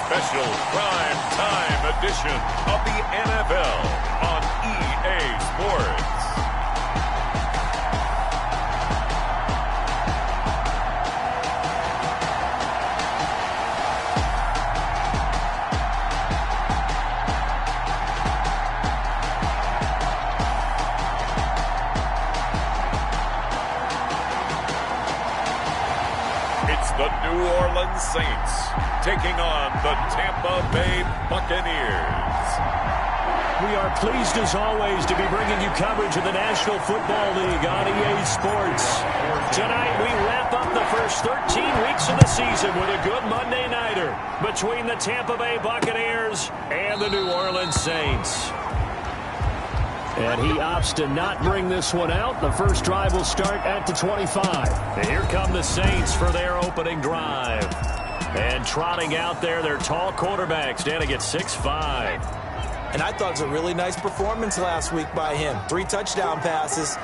special prime time edition of the NFL on EA Sports. The New Orleans Saints taking on the Tampa Bay Buccaneers. We are pleased as always to be bringing you coverage of the National Football League on EA Sports. Tonight we wrap up the first 13 weeks of the season with a good Monday nighter between the Tampa Bay Buccaneers and the New Orleans Saints. And he opts to not bring this one out. The first drive will start at the 25. And here come the Saints for their opening drive. And trotting out there, their tall quarterback standing at 6'5". And I thought it was a really nice performance last week by him. 3 touchdown passes.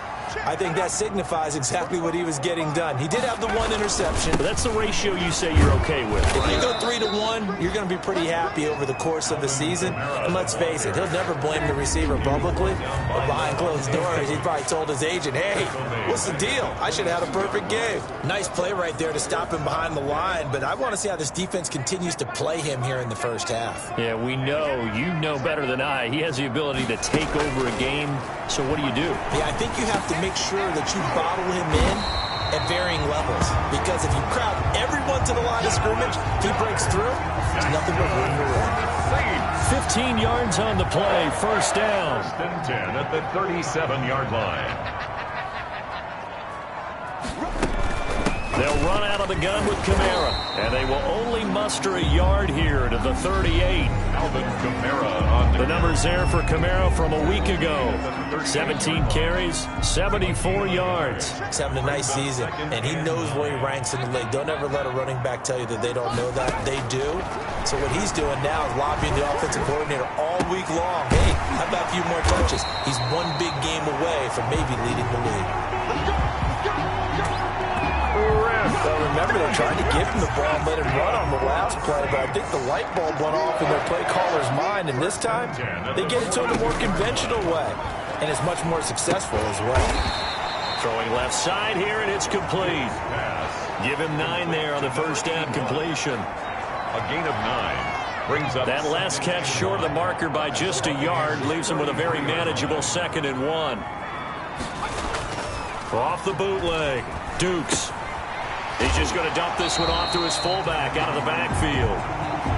I think that signifies exactly what he was getting done. He did have the 1 interception. But that's the ratio you say you're okay with. If you go 3-1, you're going to be pretty happy over the course of the season. And let's face it, he'll never blame the receiver publicly. But behind closed doors, he probably told his agent, hey, what's the deal? I should have had a perfect game. Nice play right there to stop him behind the line. But I want to see how this defense continues to play him here in the first half. Yeah, we know. You know better than I. He has the ability to take over a game. So what do you do? Yeah, I think you have to make sure that you bottle him in at varying levels. Because if you crowd everyone to the line of scrimmage, if he breaks through, there's nothing but room to run. 15 yards on the play, first down. First and 10 at the 37-yard line. They'll run out of the gun with Kamara, and they will only muster a yard here to the 38. Alvin Kamara on the numbers there for Kamara from a week ago. 17 carries, 74 yards. He's having a nice season, and he knows where he ranks in the league. Don't ever let a running back tell you that they don't know that. They do. So what he's doing now is lobbying the offensive coordinator all week long. Hey, how about a few more touches? He's one big game away from maybe leading the league. Well, remember, they tried to give him the ball and let him run on the last play, but I think the light bulb went off in their play caller's mind, and this time they get it to him a more conventional way, and it's much more successful as well. Throwing left side here, and it's complete. Give him 9 there on the first down completion. A gain of 9 brings up that last catch short of the marker by just a yard, leaves him with a very manageable 2nd and 1. Off the bootleg, Dukes. He's just going to dump this one off to his fullback out of the backfield.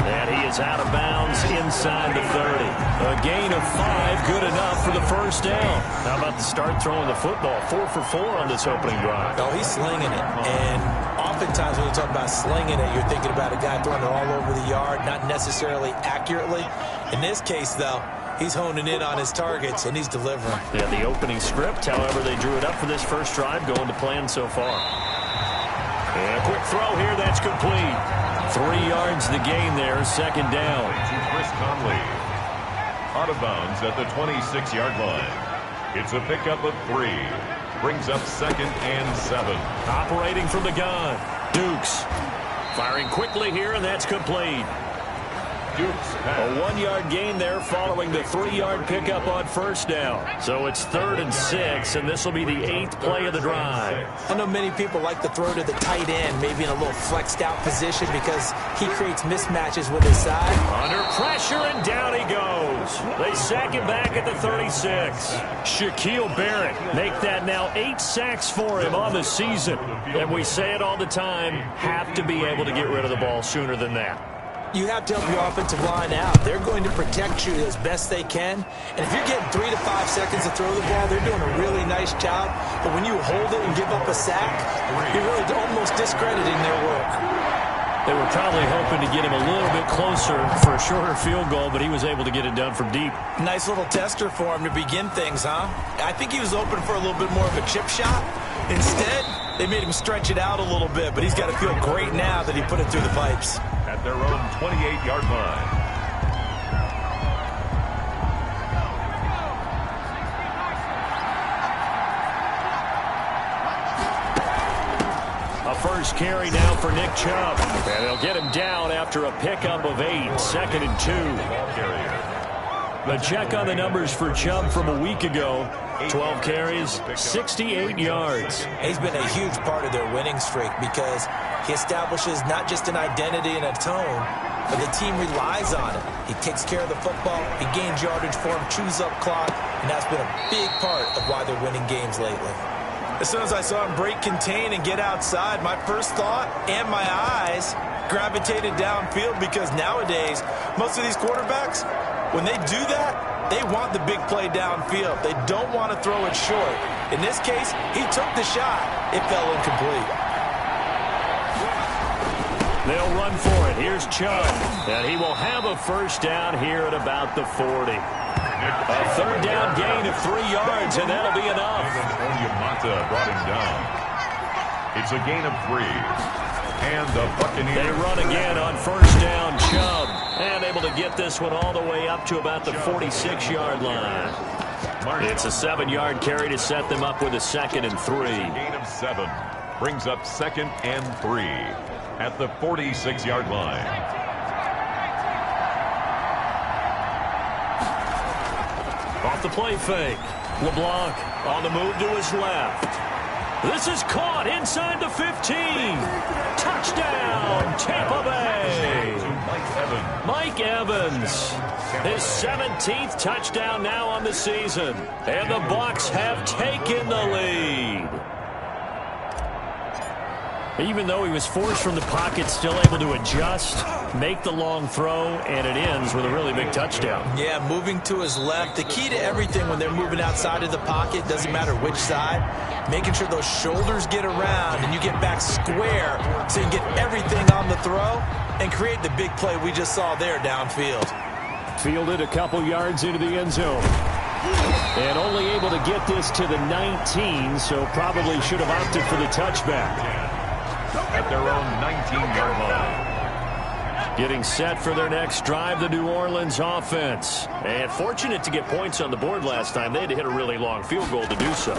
And he is out of bounds inside the 30. A gain of 5, good enough for the first down. How about the start throwing the football? 4 for 4 on this opening drive. Oh, he's slinging it. And oftentimes when you talk about slinging it, you're thinking about a guy throwing it all over the yard, not necessarily accurately. In this case, though, he's honing in on his targets, and he's delivering. Yeah, the opening script, however, they drew it up for this first drive, going to plan so far. And a quick throw here, that's complete. 3 yards the gain there, 2nd down. To Chris Conley. Out of bounds at the 26-yard line. It's a pickup of 3. Brings up 2nd and 7. Operating from the gun, Dukes. Firing quickly here, and that's complete. Dukes a 1-yard gain there following the 3-yard pickup on first down. So it's 3rd and 6, and this will be the 8th play of the drive. I know many people like to throw to the tight end, maybe in a little flexed out position because he creates mismatches with his side. Under pressure, and down he goes. They sack him back at the 36. Shaquille Barrett make that now 8 sacks for him on the season. And we say it all the time, have to be able to get rid of the ball sooner than that. You have to help your offensive line out. They're going to protect you as best they can. And if you're getting 3 to 5 seconds to throw the ball, they're doing a really nice job. But when you hold it and give up a sack, you're really almost discrediting their work. They were probably hoping to get him a little bit closer for a shorter field goal, but he was able to get it done from deep. Nice little tester for him to begin things, huh? I think he was open for a little bit more of a chip shot. Instead, they made him stretch it out a little bit, but he's got to feel great now that he put it through the pipes. At their own 28-yard line. A first carry now for Nick Chubb. And they'll get him down after a pickup of 8, 2nd and 2. But check on the numbers for Chubb from a week ago. 12 carries, 68 yards. He's been a huge part of their winning streak because he establishes not just an identity and a tone, but the team relies on it. He takes care of the football, he gains yardage for him, chews up clock, and that's been a big part of why they're winning games lately. As soon as I saw him break contain and get outside, my first thought and my eyes gravitated downfield because nowadays, most of these quarterbacks, when they do that, they want the big play downfield. They don't want to throw it short. In this case, he took the shot. It fell incomplete. They'll run for it. Here's Chubb. And he will have a first down here at about the 40. A third down gain of 3 yards, and that'll be enough. Onyemata brought him down. It's a gain of 3. And the Buccaneers. They run again on first down. Chubb. And able to get this one all the way up to about the 46-yard line. It's a 7-yard carry to set them up with a 2nd and 3. Gain of 7 brings up 2nd and 3 at the 46-yard line. Off the play fake. LeBlanc on the move to his left. This is caught inside the 15. Touchdown, Tampa Bay. Mike Evans. His 17th touchdown now on the season. And the Bucs have taken the lead. Even though he was forced from the pocket, still able to adjust, make the long throw, and it ends with a really big touchdown. Yeah, moving to his left. The key to everything when they're moving outside of the pocket, doesn't matter which side, making sure those shoulders get around and you get back square so you can get everything on the throw and create the big play we just saw there downfield. Fielded a couple yards into the end zone. And only able to get this to the 19, so probably should have opted for the touchback. At their own 19-yard line. Getting set for their next drive, the New Orleans offense. And fortunate to get points on the board last time. They had to hit a really long field goal to do so.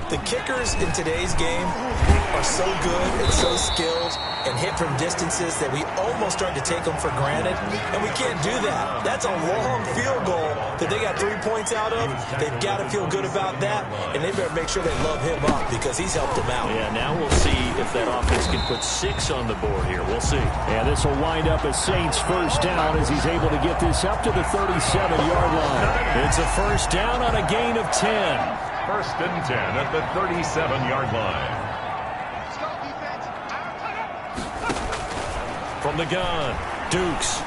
The kickers in today's game are so good and so skilled and hit from distances that we almost start to take them for granted, and we can't do that. That's a long field goal that they got 3 points out of. They've got to feel good about that, and they better make sure they love him up because he's helped them out. Yeah, now we'll see if that offense can put 6 on the board here. We'll see. And this will wind up a Saints first down as he's able to get this up to the 37-yard line. It's a first down on a gain of 10. First and 10 at the 37-yard line. From the gun, Dukes.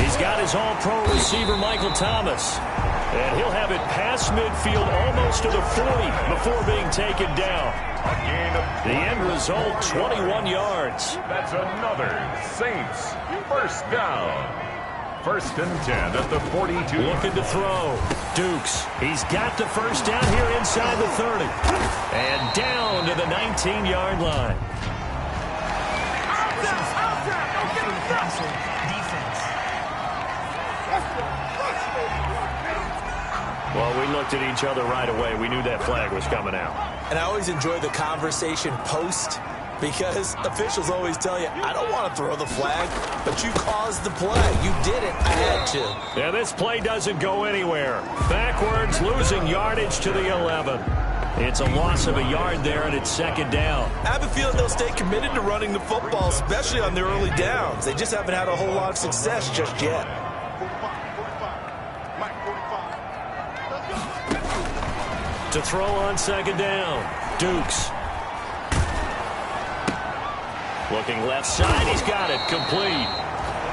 He's got his all-pro receiver, Michael Thomas. And he'll have it past midfield almost to the 40 before being taken down. A gain of the end result, 21 yards. That's another Saints first down. First and 10 at the 42. Looking to throw. Dukes. He's got the first down here inside the 30. And down to the 19-yard line. Well, we looked at each other right away. We knew that flag was coming out. And I always enjoy the conversation post because officials always tell you, I don't want to throw the flag, but you caused the play. You did it. I had to. Yeah, this play doesn't go anywhere. Backwards, losing yardage to the 11. It's a loss of a yard there, and it's second down. I have a feeling they'll stay committed to running the football, especially on their early downs. They just haven't had a whole lot of success just yet. To throw on second down, Dukes. Looking left side, he's got it, complete.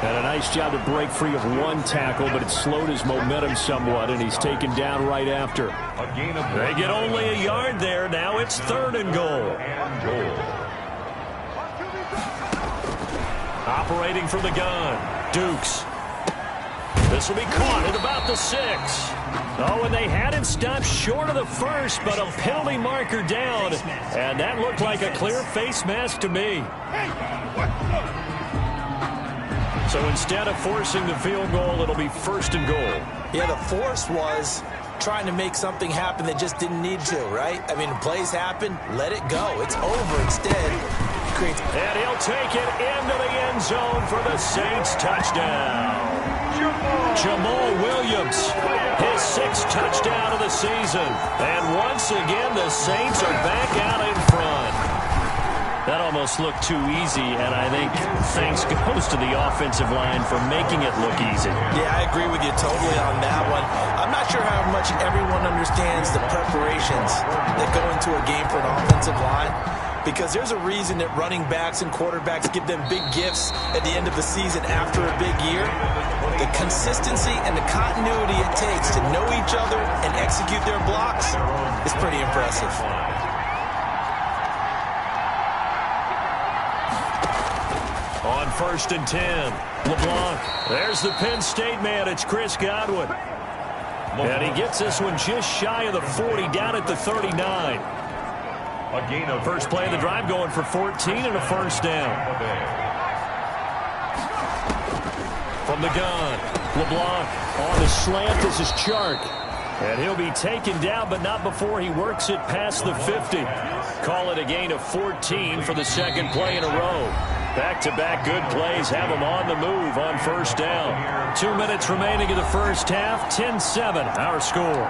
And a nice job to break free of one tackle, but it slowed his momentum somewhat, and he's taken down right after. They get only a yard there. Now it's third and goal. Operating from the gun, Dukes. This will be caught at about the 6. Oh, and they had him stopped short of the first, but a penalty marker down. And that looked like a clear face mask to me. So instead of forcing the field goal, it'll be first and goal. Yeah, the force was trying to make something happen that just didn't need to, right? I mean, plays happen, let it go. It's over. Instead, it creates... And he'll take it into the end zone for the Saints touchdown. Jamal Williams, his 6th touchdown of the season. And once again, the Saints are back out in front. That almost looked too easy, and I think thanks goes to the offensive line for making it look easy. Yeah, I agree with you totally on that one. I'm not sure how much everyone understands the preparations that go into a game for an offensive line, because there's a reason that running backs and quarterbacks give them big gifts at the end of the season after a big year. The consistency and the continuity it takes to know each other and execute their blocks is pretty impressive. On 1st and 10, LeBlanc. There's the Penn State man. It's Chris Godwin. And he gets this one just shy of the 40, down at the 39. First play of the drive going for 14 and a first down. From the gun, LeBlanc on the slant. This is Chark. And he'll be taken down, but not before he works it past the 50. Call it a gain of 14 for the second play in a row. Back-to-back good plays have him on the move on first down. 2 minutes remaining in the first half. 10-7, our score.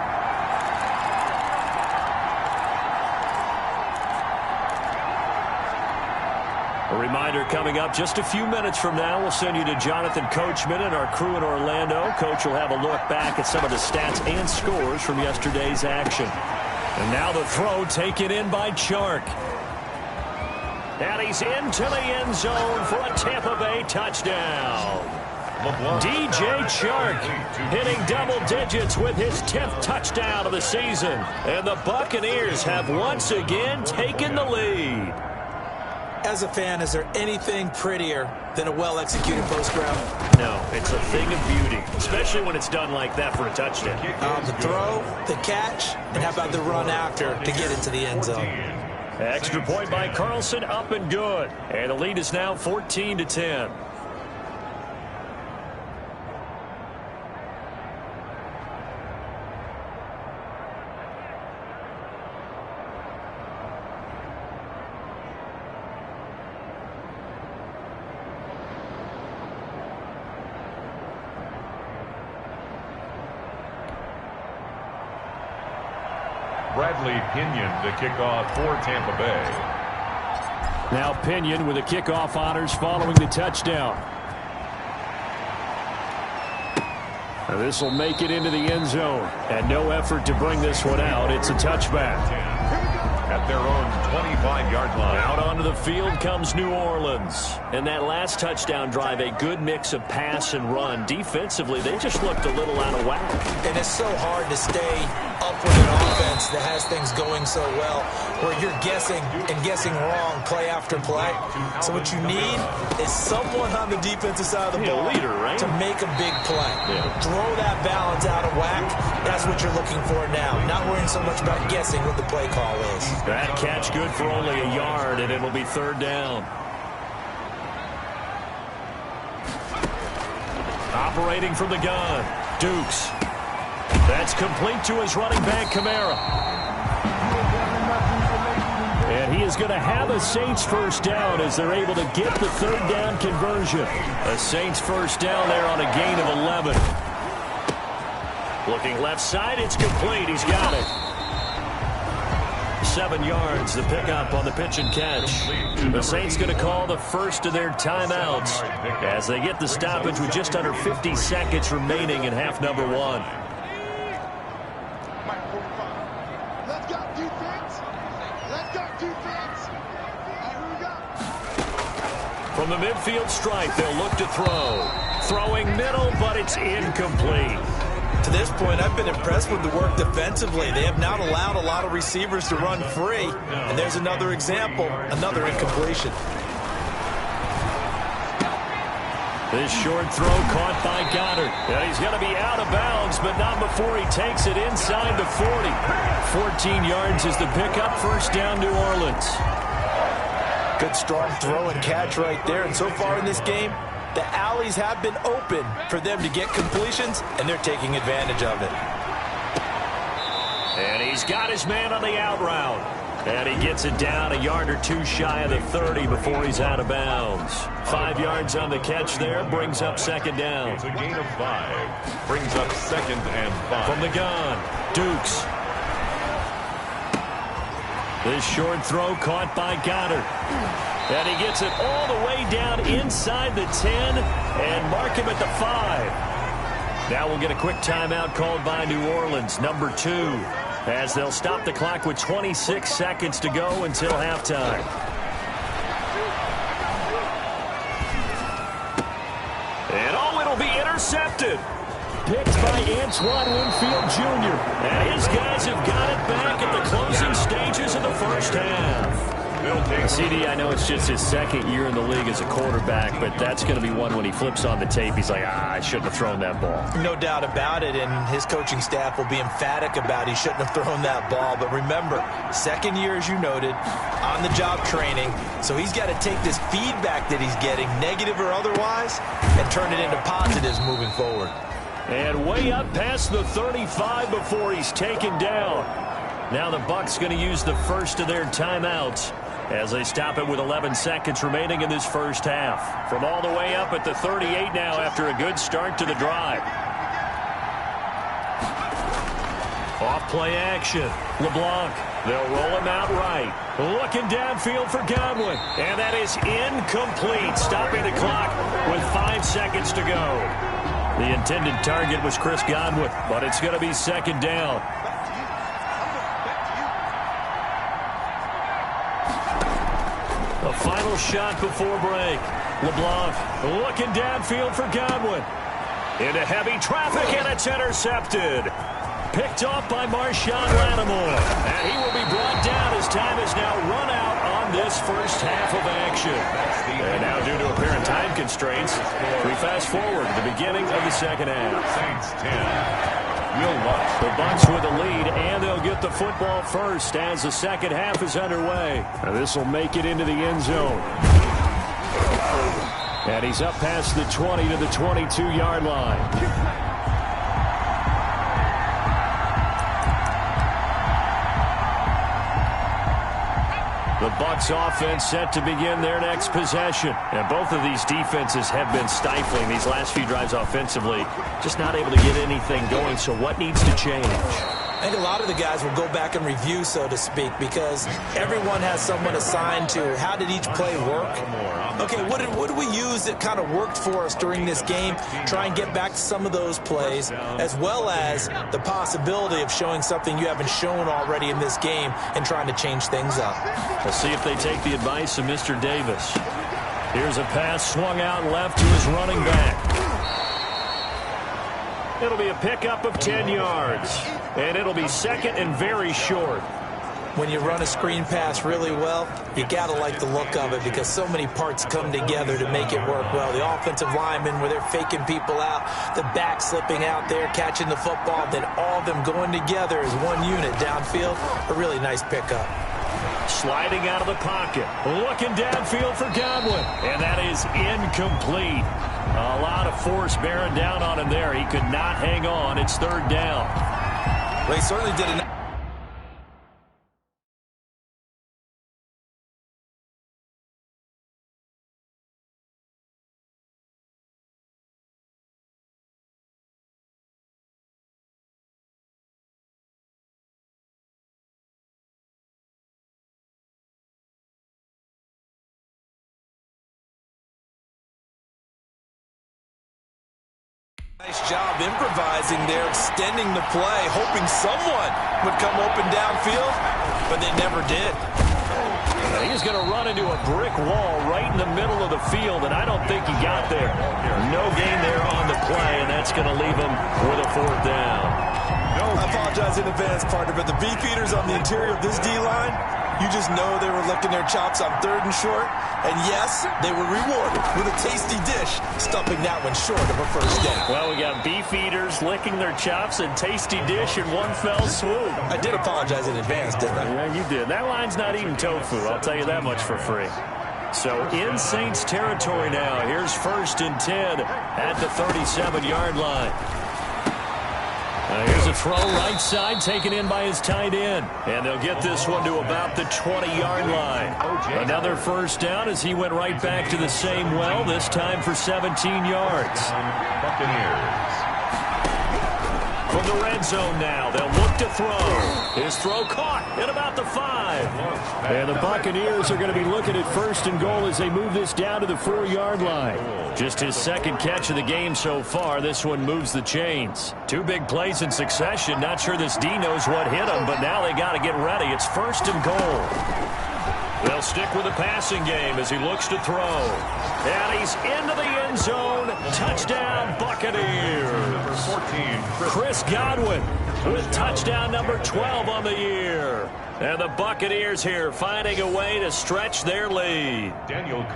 A reminder coming up just a few minutes from now. We'll send you to Jonathan Coachman and our crew in Orlando. Coach will have a look back at some of the stats and scores from yesterday's action. And now the throw taken in by Chark. And he's into the end zone for a Tampa Bay touchdown. DJ Chark hitting double digits with his 10th touchdown of the season. And the Buccaneers have once again taken the lead. As a fan, is there anything prettier than a well-executed post route? No, it's a thing of beauty, especially when it's done like that for a touchdown. The throw, the catch, and how about the run after to get into the end zone? Extra point by Carlson, up and good. And the lead is now 14-10. Bradley Pinion to kick off for Tampa Bay. Now Pinion with the kickoff honors following the touchdown. This will make it into the end zone. And no effort to bring this one out. It's a touchback. At their own 25-yard line. Out onto the field comes New Orleans. And that last touchdown drive, a good mix of pass and run. Defensively, they just looked a little out of whack. And it's so hard to stay up with an offense that has things going so well, where you're guessing and guessing wrong play after play. So what you need is someone on the defensive side of the ball leader, right? to make a big play. Throw that balance out of whack. That's what you're looking for now. Not worrying so much about guessing what the play call is. That catch good for only a yard, and it'll be third down. Operating from the gun, Dukes. That's complete to his running back, Kamara. And he is going to have a Saints first down as they're able to get the third down conversion. A Saints first down there on a gain of 11. Looking left side, it's complete. He's got it. 7 yards, the pickup on the pitch and catch. The Saints going to call the first of their timeouts as they get the stoppage with just under 50 seconds remaining in half number 1. From the midfield stripe, they'll look to throw. Throwing middle, but it's incomplete. To this point, I've been impressed with the work defensively. They have not allowed a lot of receivers to run free. And there's another example, another incompletion. This short throw caught by Goddard. And he's going to be out of bounds, but not before he takes it inside the 40. 14 yards is the pickup. First down, New Orleans. Good strong throw and catch right there. And so far in this game, the alleys have been open for them to get completions, and they're taking advantage of it. And he's got his man on the out route. And he gets it down a yard or two shy of the 30 before he's out of bounds. 5 yards on the catch there, brings up second down. It's a gain of 5. Brings up 2nd and 5. From the gun, Dukes. This short throw caught by Goddard. And he gets it all the way down inside the 10 and mark him at the 5. Now we'll get a quick timeout called by New Orleans, number 2. As they'll stop the clock with 26 seconds to go until halftime. And it'll be intercepted. Picked by Antoine Winfield Jr. And his guys have got it back at the closing stages of the first half. CD, I know it's just his 2nd year in the league as a quarterback, but that's going to be one when he flips on the tape. He's like, I shouldn't have thrown that ball. No doubt about it, and his coaching staff will be emphatic about he shouldn't have thrown that ball. But remember, 2nd year, as you noted, on-the-job training, so he's got to take this feedback that he's getting, negative or otherwise, and turn it into positives moving forward. And way up past the 35 before he's taken down. Now the Bucs going to use the first of their timeouts as they stop it with 11 seconds remaining in this first half. From all the way up at the 38 now after a good start to the drive. Off play action. LeBlanc. They'll roll him out right. Looking downfield for Godwin. And that is incomplete. Stopping the clock with 5 seconds to go. The intended target was Chris Godwin, but it's going to be second down. A final shot before break. LeBlanc looking downfield for Godwin. Into heavy traffic, and it's intercepted. Picked off by Marshawn Lattimore. And he will be brought down as time is now run out on this first half of action. And now, due to apparent time constraints, we fast forward to the beginning of the second half. Saints 10. The Bucs with the lead, and they'll get the football first as the second half is underway. This will make it into the end zone. And he's up past the 20 to the 22-yard line. The Bucs offense set to begin their next possession. And both of these defenses have been stifling these last few drives offensively. Just not able to get anything going, so what needs to change? I think a lot of the guys will go back and review, so to speak, because everyone has someone assigned to how did each play work. Okay, what do we use that kind of worked for us during this game? Try and get back to some of those plays, as well as the possibility of showing something you haven't shown already in this game and trying to change things up. We'll see if they take the advice of Mr. Davis. Here's a pass swung out left to his running back. It'll be a pickup of 10 yards. And it'll be second and very short. When you run a screen pass really well, you got to like the look of it because so many parts come together to make it work well. The offensive linemen, where they're faking people out, the back slipping out there, catching the football, then all of them going together as one unit downfield. A really nice pickup. Sliding out of the pocket. Looking downfield for Godwin. And that is incomplete. A lot of force bearing down on him there. He could not hang on. It's third down. Well, he certainly did it. Nice job improvising there, extending the play, hoping someone would come open downfield, but they never did. He's going to run into a brick wall right in the middle of the field, and I don't think he got there. No gain there on the play, and that's going to leave him with a fourth down. I apologize in advance, partner, but the beefeaters on the interior of this D-line, you just know they were licking their chops on third and short. And yes, they were rewarded with a tasty dish, stuffing that one short of a first down. Well, we got beef eaters licking their chops and tasty dish in one fell swoop. I did apologize in advance, didn't I? Yeah, you did. That line's not eating tofu, I'll tell you that much for free. So in Saints territory now. Here's 1st and 10 at the 37-yard line. Here's a throw right side taken in by his tight end. And they'll get this one to about the 20-yard line. Another first down as he went right back to the same well, this time for 17 yards. Buccaneers. From the red zone now, they'll look to throw. His throw caught at about the 5. And the Buccaneers are going to be looking at first and goal as they move this down to the 4-yard line. Just his second catch of the game so far. This one moves the chains. 2 big plays in succession. Not sure this D knows what hit him, but now they got to get ready. It's first and goal. They'll stick with the passing game as he looks to throw. And he's into the end zone. Touchdown, Buccaneers. 14, Chris Godwin with touchdown number 12 on the year. And the Buccaneers here finding a way to stretch their lead.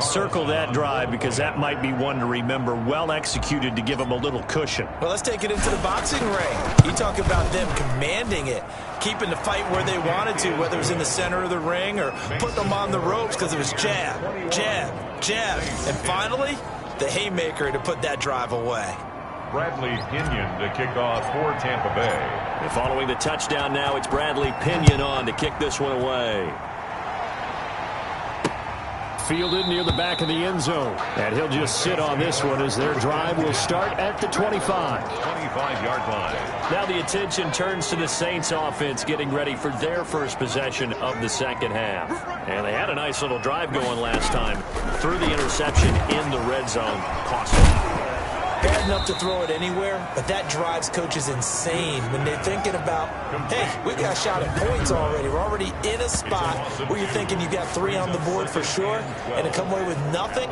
Circle that drive because that might be one to remember. Well executed to give them a little cushion. Well, let's take it into the boxing ring. You talk about them commanding it, keeping the fight where they wanted to, whether it was in the center of the ring or putting them on the ropes because it was jab, jab, jab. And finally, the haymaker to put that drive away. Bradley Pinion to kick off for Tampa Bay. And following the touchdown now, it's Bradley Pinion on to kick this one away. Fielded near the back of the end zone. And he'll just sit on this one as their drive will start at the 25. 25-yard line. Now the attention turns to the Saints offense getting ready for their first possession of the second half. And they had a nice little drive going last time. Threw the interception in the red zone. Costly. Bad enough to throw it anywhere, but that drives coaches insane when they're thinking about, hey, we got a shot at points already. We're already in a spot where you're thinking you got 3 on the board for sure, and to come away with nothing,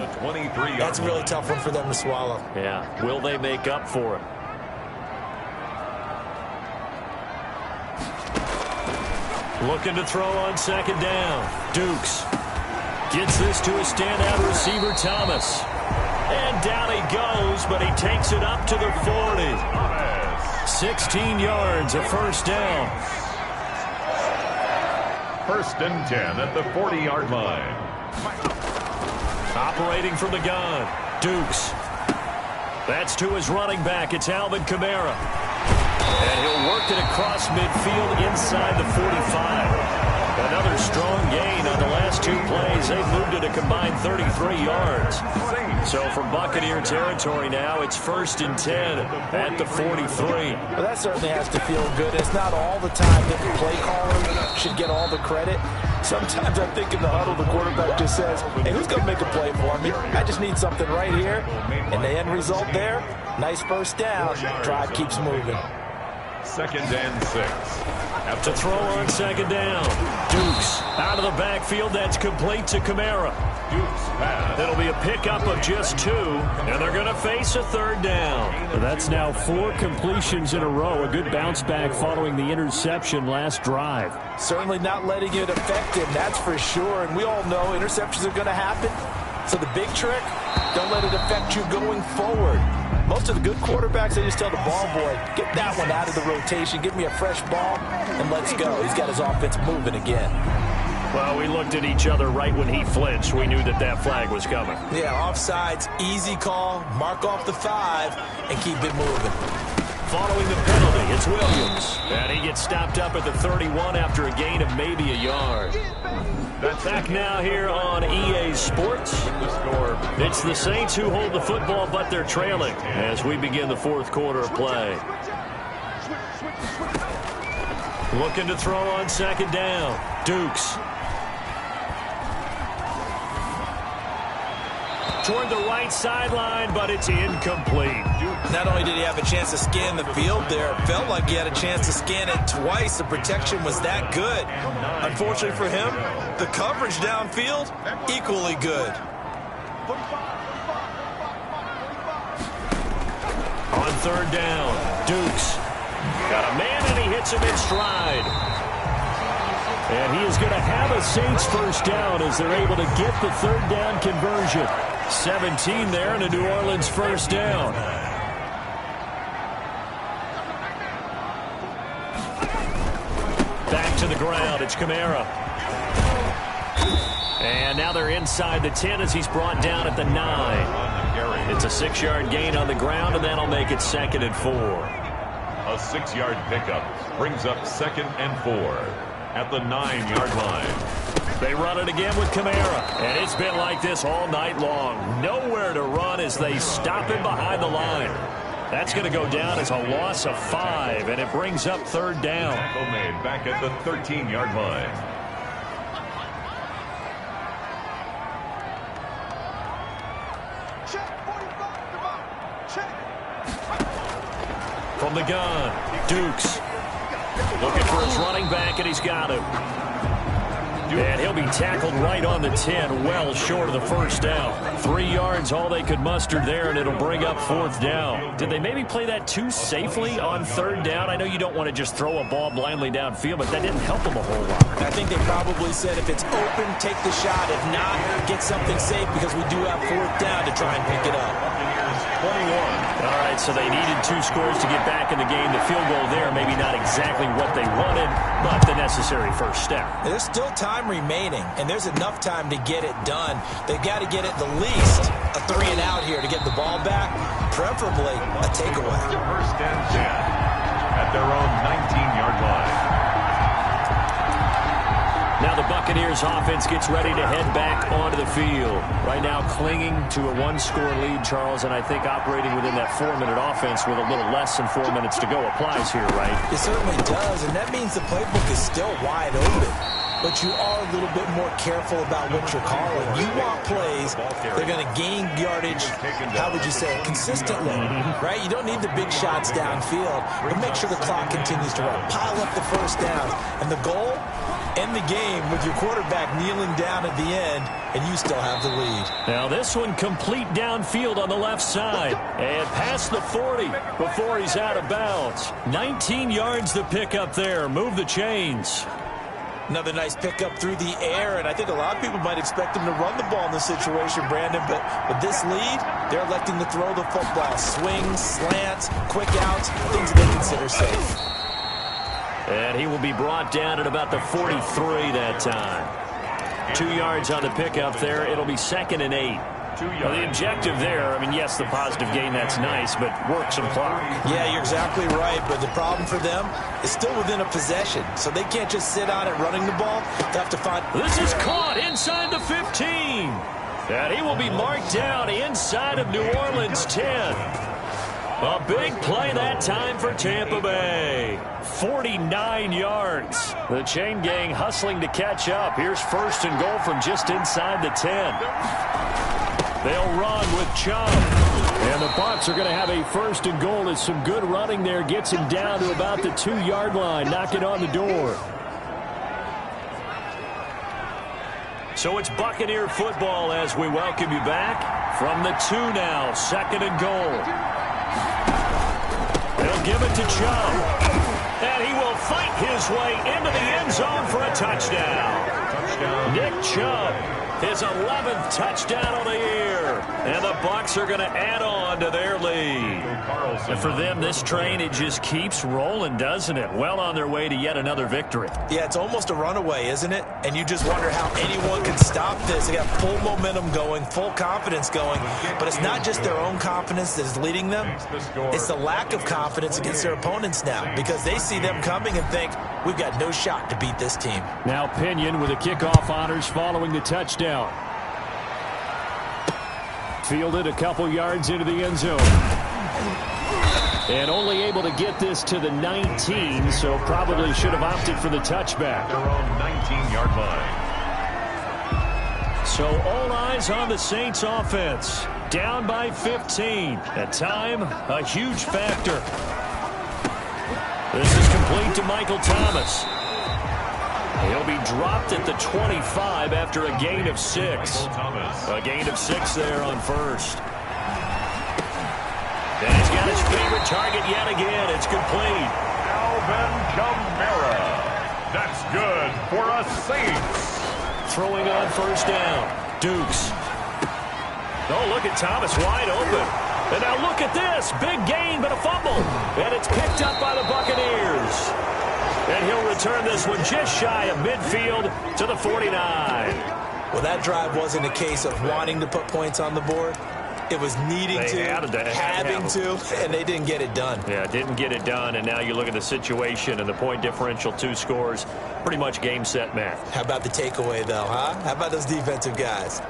that's a really tough one for them to swallow. Yeah, will they make up for it? Looking to throw on second down. Dukes gets this to a standout receiver, Thomas. And down he goes, but he takes it up to the 40. 16 yards, a first down. First and 10 at the 40-yard line. Operating from the gun, Dukes. That's to his running back. It's Alvin Kamara. And he'll work it across midfield inside the 45. Another strong gain on the last 2 plays. They've moved it a combined 33 yards. So from Buccaneer territory now, it's first and 10 at the 43. Well, that certainly has to feel good. It's not all the time that the play caller should get all the credit. Sometimes I think in the huddle, the quarterback just says, hey, who's going to make a play for me? I just need something right here. And the end result there, nice first down. Drive keeps moving. Second and 6. To throw on second down. Dukes out of the backfield. That's complete to Kamara. Dukes pass. It'll be a pickup of just 2, and they're going to face a third down. That's now 4 completions in a row. A good bounce back following the interception last drive. Certainly not letting it affect him, that's for sure. And we all know interceptions are going to happen. So the big trick, don't let it affect you going forward. Most of the good quarterbacks, they just tell the ball boy, get that one out of the rotation, give me a fresh ball, and let's go. He's got his offense moving again. Well, we looked at each other right when he flinched. We knew that flag was coming. Yeah, offsides, easy call, mark off the 5, and keep it moving. Following the penalty, it's Williams. And he gets stopped up at the 31 after a gain of maybe a yard. Back now here on EA Sports. It's the Saints who hold the football, but they're trailing as we begin the 4th quarter of play. Looking to throw on second down. Dukes. Toward the right sideline, but it's incomplete. Not only did he have a chance to scan the field there, it felt like he had a chance to scan it twice. The protection was that good. Unfortunately for him, the coverage downfield, equally good. On third down, Dukes. Got a man, and he hits him in stride. And he is going to have a Saints first down as they're able to get the third down conversion. 17 there and a New Orleans first down. Back to the ground. It's Kamara. And now they're inside the 10 as he's brought down at the 9. It's a 6-yard gain on the ground, and that'll make it 2nd and 4. A 6-yard pickup brings up 2nd and 4 at the 9-yard line. They run it again with Kamara, and it's been like this all night long. Nowhere to run as they stop him behind the line. That's going to go down as a loss of 5, and it brings up 3rd down. Tackle made back at the 13-yard line. From the gun, Dukes looking for his running back, and he's got him. And he'll be tackled right on the 10, well short of the 1st down. 3 yards, all they could muster there, and it'll bring up 4th down. Did they maybe play that too safely on 3rd down? I know you don't want to just throw a ball blindly downfield, but that didn't help them a whole lot. I think they probably said if it's open, take the shot. If not, get something safe because we do have 4th down to try and pick it up. 21. All right, so they needed 2 scores to get back in the game. The field goal there, maybe not exactly what they wanted, but the necessary first step. There's still time remaining, and there's enough time to get it done. They've got to get it the least a 3 and out here to get the ball back, preferably a takeaway. 1st and 10 at their own 19-yard line. Now the Buccaneers offense gets ready to head back onto the field. Right now clinging to a 1-score lead, Charles, and I think operating within that 4-minute offense with a little less than 4 minutes to go applies here, right? It certainly does, and that means the playbook is still wide open. But you are a little bit more careful about what you're calling. You want plays, they're going to gain yardage, how would you say it, consistently, right? You don't need the big shots downfield, but make sure the clock continues to run. Pile up the 1st down, and the goal, end the game with your quarterback kneeling down at the end, and you still have the lead. Now this one complete downfield on the left side, and past the 40 before he's out of bounds. 19 yards to pick up there. Move the chains. Another nice pickup through the air, and I think a lot of people might expect him to run the ball in this situation, Brandon, but with this lead, they're electing to throw the football. Swings, slants, quick outs, things that they consider safe. And he will be brought down at about the 43 that time. 2 yards on the pickup there. It'll be 2nd and 8. Well, the objective there, I mean, yes, the positive gain, that's nice, but work some clock. Yeah, you're exactly right, but the problem for them is still within a possession, so they can't just sit on it running the ball. They have to find... This is caught inside the 15. And he will be marked down inside of New Orleans' 10. A big play that time for Tampa Bay. 49 yards. The chain gang hustling to catch up. Here's 1st and goal from just inside the 10. They'll run with Chubb. And the Bucs are going to have a 1st and goal. As some good running there gets him down to about the 2-yard line. Knock it on the door. So it's Buccaneer football as we welcome you back from the 2 now. 2nd and goal. They'll give it to Chubb. And he will fight his way into the end zone for a touchdown. Nick Chubb, his 11th touchdown of the year. And the Bucs are going to add on to their lead. And for them, this train, it just keeps rolling, doesn't it? Well on their way to yet another victory. Yeah, it's almost a runaway, isn't it? And you just wonder how anyone can stop this. They got full momentum going, full confidence going. But it's not just their own confidence that is leading them. It's the lack of confidence against their opponents now, because they see them coming and think, we've got no shot to beat this team. Now Pinion with the kickoff honors following the touchdown. Fielded a couple yards into the end zone. And only able to get this to the 19, so probably should have opted for the touchback. Their own 19-yard line. So all eyes on the Saints offense. Down by 15. At time, a huge factor. This is complete to Michael Thomas. He'll be dropped at the 25 after a gain of 6. A gain of 6 there on 1st. And he's got his favorite target yet again. It's complete. Alvin Kamara. That's good for a Saints. Throwing on 1st down. Dukes. Oh, look at Thomas wide open. And now look at this. Big gain, but a fumble. And it's picked up by the Buccaneers. And he'll return this one just shy of midfield to the 49. Well, that drive wasn't a case of wanting to put points on the board. It was needing to, having to, and they didn't get it done. Yeah, didn't get it done, and now you look at the situation and the point differential, 2 scores, pretty much game, set, match. How about the takeaway, though, huh? How about those defensive guys?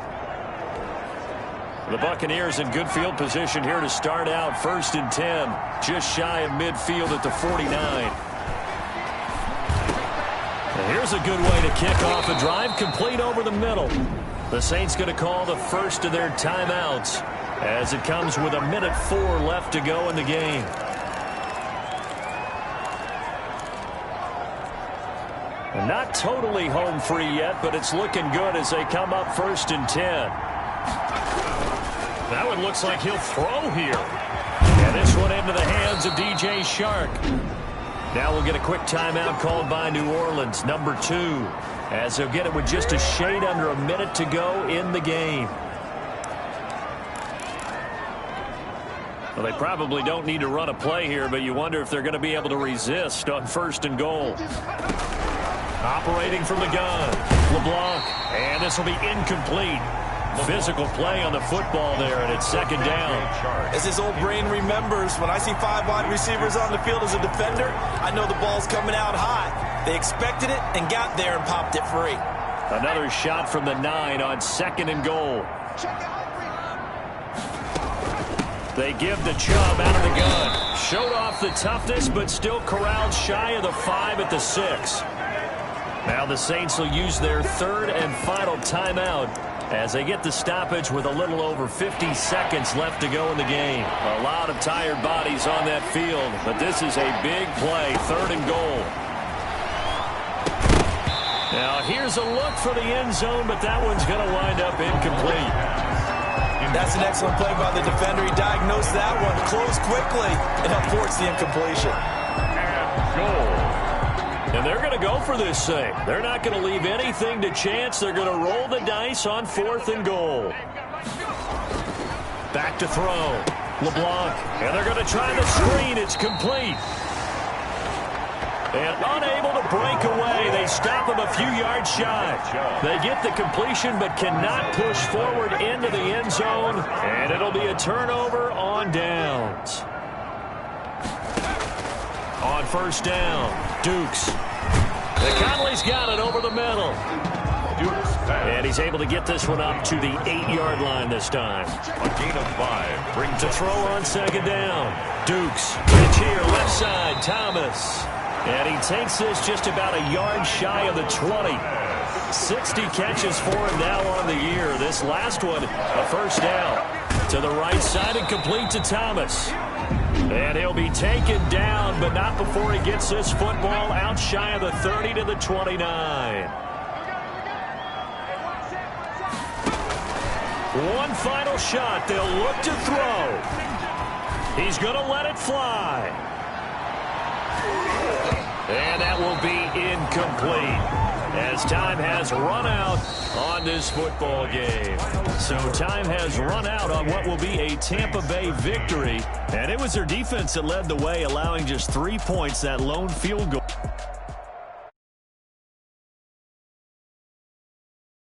The Buccaneers in good field position here to start out. 1st and 10, just shy of midfield at the 49. And here's a good way to kick off a drive, complete over the middle. The Saints going to call the first of their timeouts as it comes with 1:04 left to go in the game. And not totally home free yet, but it's looking good as they come up 1st and 10. That one looks like he'll throw here. And this one into the hands of DJ Shark. Now we'll get a quick timeout called by New Orleans, number 2, as they'll get it with just a shade under a minute to go in the game. Well, they probably don't need to run a play here, but you wonder if they're going to be able to resist on 1st and goal. Operating from the gun, LeBlanc, and this will be incomplete. Physical play on the football there, and it's 2nd down. As his old brain remembers, when I see 5 wide receivers on the field as a defender, I know the ball's coming out high. They expected it and got there and popped it free. Another shot from the 9 on 2nd and goal. They give the Chubb out of the gun. Showed off the toughness, but still corralled shy of the 5 at the 6. Now the Saints will use their 3rd and final timeout as they get the stoppage with a little over 50 seconds left to go in the game. A lot of tired bodies on that field, but this is a big play, 3rd and goal. Now here's a look for the end zone, but that one's going to wind up incomplete. That's an excellent play by the defender. He diagnosed that one, closed quickly, and helped force the incompletion. And they're going to go for this thing. They're not going to leave anything to chance. They're going to roll the dice on 4th and goal. Back to throw. LeBlanc. And they're going to try the screen. It's complete. And unable to break away. They stop him a few yards shy. They get the completion but cannot push forward into the end zone. And it'll be a turnover on downs. On 1st down, Dukes. Conley's got it over the middle. And he's able to get this one up to the 8-yard line this time. A gain of 5 brings to throw on 2nd down. Dukes. Pitch here, left side, Thomas. And he takes this just about a yard shy of the 20. 60 catches for him now on the year. This last one, a 1st down. To the right side and complete to Thomas. And he'll be taken down, but not before he gets this football out shy of the 30 to the 29. One final shot. They'll look to throw. He's going to let it fly. And that will be incomplete, as time has run out on this football game. So time has run out on what will be a Tampa Bay victory. And it was their defense that led the way, allowing just 3 points, that lone field goal.